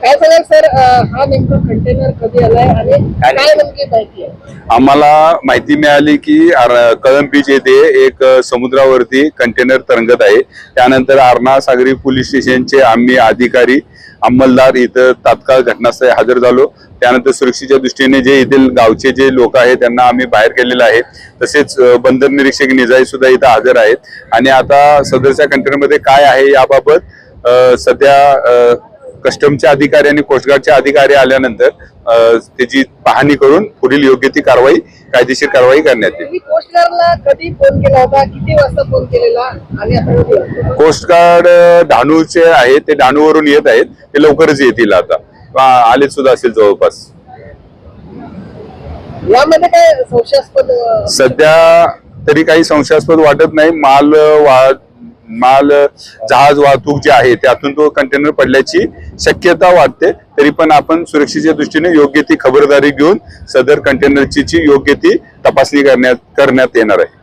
काय सांगाल सर, हा नेमका कंटेनर कधी आलाय आणि काय नेमकी माहिती आहे? आम्हाला माहिती मिळाली की कळंब बीच येथे एक समुद्रावरती कंटेनर तरंगत आहे। त्यानंतर आरणा सागरी पोलीस स्टेशनचे आम्ही अधिकारी अंमलदार इथं तात्काळ घटनास्थळी हजर झालो। त्यानंतर सुरक्षेच्या दृष्टीने जे येथील गावचे जे लोक आहेत त्यांना आम्ही बाहेर केलेले आहे। तसेच बंदर निरीक्षक निजाई सुद्धा इथं हजर आहेत आणि आता सदरच्या कंटेनरमध्ये काय आहे याबाबत सध्या कस्टमचे अधिकारी आणि कोस्टगार्डचे अधिकारी आल्यानंतर त्याची पाहणी करून पुढील योग्य ती कारवाई कायदेशीर कारवाई करण्यात येईल। तुम्ही कोस्टगार्डला कधी फोन केला होता, किती वाजता फोन केलेला आणि आता कधी आला? कोस्टगार्ड डहाणूचे आहे, ते डहाणूवरून येत आहेत, ते लवकरच येतील आता आले सुद्धा असेल जवळपास। यामध्ये काय संशयास्पद? सध्या तरी काही संशयास्पद वाटत नाही। माल जहाज वाहतूक जे आहे त्यातून तो कंटेनर पडल्याची शक्यता वाटते। तरी पण आपण सुरक्षेच्या दृष्टीने योग्य ती खबरदारी घेऊन सदर कंटेनरची योग्य ती तपासणी करण्यात येणार आहे।